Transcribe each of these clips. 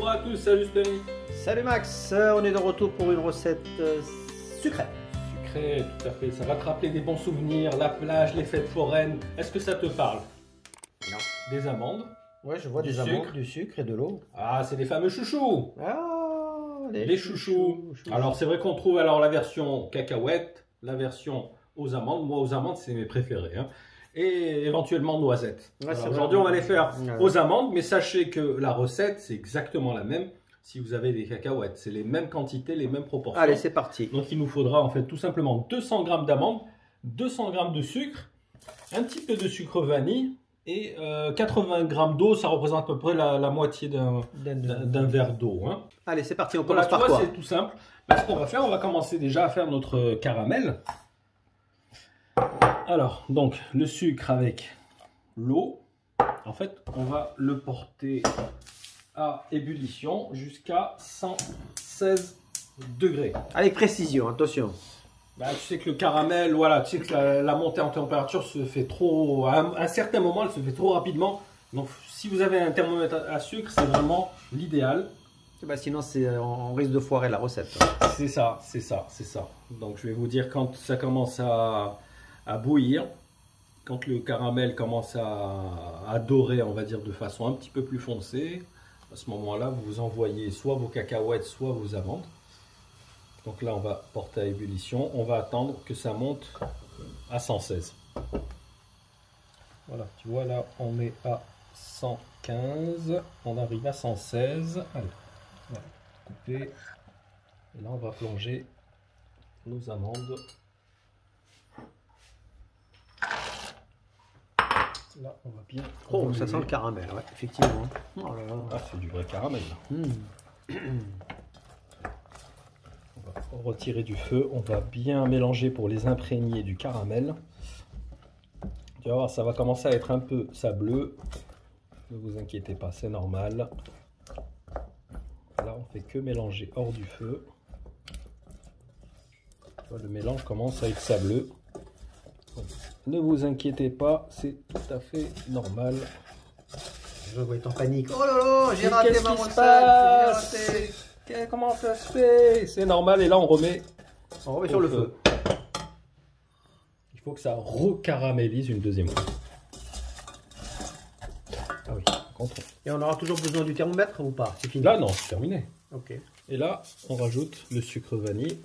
Bonjour à tous, salut Stéphanie. Salut Max, on est de retour pour une recette sucrée. Sucré, tout à fait. Ça va te rappeler des bons souvenirs, la plage, les fêtes foraines. Est-ce que ça te parle? Non. Des amandes? Ouais, je vois des amandes, du sucre et de l'eau. Ah, c'est des fameux chouchous. Ah, Les chouchous. Alors c'est vrai qu'on trouve alors la version cacahuète, la version aux amandes. Moi aux amandes c'est mes préférés. Hein. Et éventuellement noisettes. Ouais, aujourd'hui on va les faire ouais. aux amandes, mais sachez que la recette c'est exactement la même si vous avez des cacahuètes. C'est les mêmes quantités, les mêmes proportions. Allez, c'est parti. Donc il nous faudra en fait tout simplement 200 g d'amandes, 200 g de sucre, un petit peu de sucre vanille et 80 g d'eau. Ça représente à peu près la moitié d'un verre d'eau. Hein. Allez, c'est parti, on Voilà, commence par quoi? c'est tout simple. Là, ce qu'on va faire, on va commencer déjà à faire notre caramel. Alors, donc, le sucre avec l'eau. En fait, on va le porter à ébullition jusqu'à 116 degrés. Avec précision, attention. Bah, tu sais que le caramel, voilà, tu sais que la montée en température se fait trop... À un certain moment, elle se fait trop rapidement. Donc, si vous avez un thermomètre à sucre, c'est vraiment l'idéal. Bah, sinon, on risque de foirer la recette. C'est ça, c'est ça, c'est ça. Donc, je vais vous dire quand ça commence à bouillir, quand le caramel commence à dorer, on va dire, de façon un petit peu plus foncée, à ce moment-là, vous envoyez soit vos cacahuètes, soit vos amandes. Donc là, on va porter à ébullition. On va attendre que ça monte à 116. Voilà, tu vois, là, on est à 115. On arrive à 116. Allez, on va couper. Et là, on va plonger nos amandes. Là, on va bien... Oh, ça sent le caramel, ouais, effectivement. Oh là là. Ah, c'est du vrai caramel. On va retirer du feu. On va bien mélanger pour les imprégner du caramel. Tu vas voir, ça va commencer à être un peu sableux. Ne vous inquiétez pas, c'est normal. Là, on fait que mélanger hors du feu. Le mélange commence à être sableux. Donc, ne vous inquiétez pas, c'est tout à fait normal. Je vois être en panique. Oh là là, j'ai raté ma recette. Comment ça se fait? C'est normal, et là on remet sur le feu. Il faut que ça recaramélise une deuxième fois. Ah oui, contrôle. Et on aura toujours besoin du thermomètre ou pas? C'est fini. Là non, c'est terminé. Ok. Et là, on rajoute le sucre vanille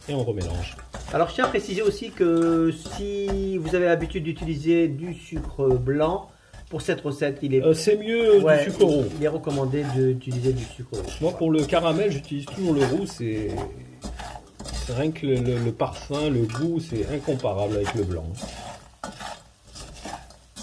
et on remélange. Alors je tiens à préciser aussi que si vous avez l'habitude d'utiliser du sucre blanc, pour cette recette, il est... c'est mieux du sucre roux. Il est recommandé d'utiliser du sucre roux. Moi, pour le caramel, j'utilise toujours le roux. C'est rien que le parfum, le goût, c'est incomparable avec le blanc.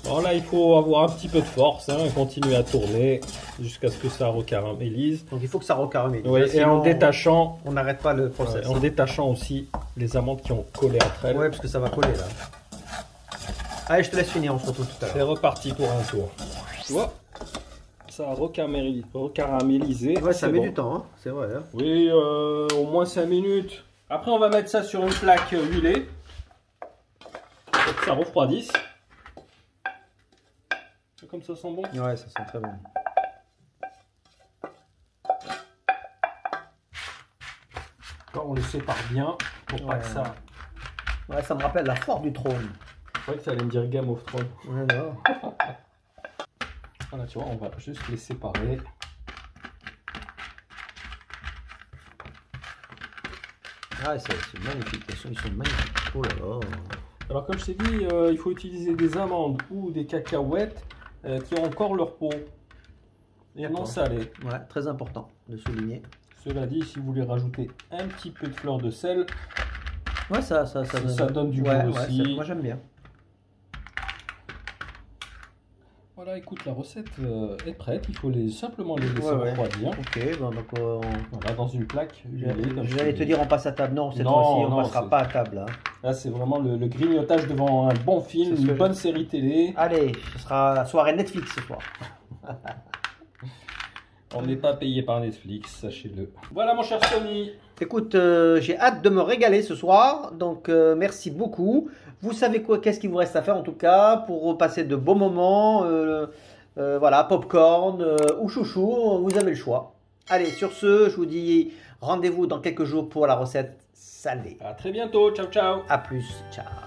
Alors là, il faut avoir un petit peu de force, hein, continuer à tourner jusqu'à ce que ça recaramélise. Donc il faut que ça recaramélise. Oui, et en détachant... On n'arrête pas le process. En détachant aussi les amandes qui ont collé entre elles. Oui, parce que ça va coller là. Allez, je te laisse finir, on se retrouve tout à l'heure. C'est reparti pour un tour. Tu vois, ça a recaramélisé. Ouais, ça met bon. du temps, hein. C'est vrai. Hein. Oui, au moins 5 minutes. Après, on va mettre ça sur une plaque huilée. Pour que ça refroidisse. Comme ça sent bon. Ouais, ça sent très bon. On les sépare bien pour pas que ça... Ouais, ça me rappelle la force du trône. Je croyais que ça allait me dire Game of Thrones. Ouais, non. Voilà, tu vois, on va juste les séparer. Ah, c'est magnifique, ils sont magnifiques. Oh là là. Alors comme je t'ai dit, il faut utiliser des amandes ou des cacahuètes qui ont encore leur peau et non salée. Ouais, très important de souligner. Cela dit, si vous voulez rajouter un petit peu de fleur de sel, ouais, ça donne du goût aussi. Moi j'aime bien. Voilà, écoute, la recette est prête. Il faut simplement les laisser refroidir. Ok, bon, donc voilà, dans une plaque. J'allais te dire on passe à table. Non, cette fois-ci on ne passera pas à table. Hein. Là, c'est vraiment le grignotage devant un bon film, une bonne série télé. Allez, ce sera soirée Netflix ce soir. On n'est pas payé par Netflix, sachez-le. Voilà mon cher Sony. Écoute, j'ai hâte de me régaler ce soir, donc merci beaucoup. Vous savez quoi, qu'est-ce qu'il vous reste à faire en tout cas pour passer de bons moments. Voilà, popcorn ou chouchou, vous avez le choix. Allez, sur ce, je vous dis rendez-vous dans quelques jours pour la recette salée. À très bientôt, ciao ciao. A plus, ciao.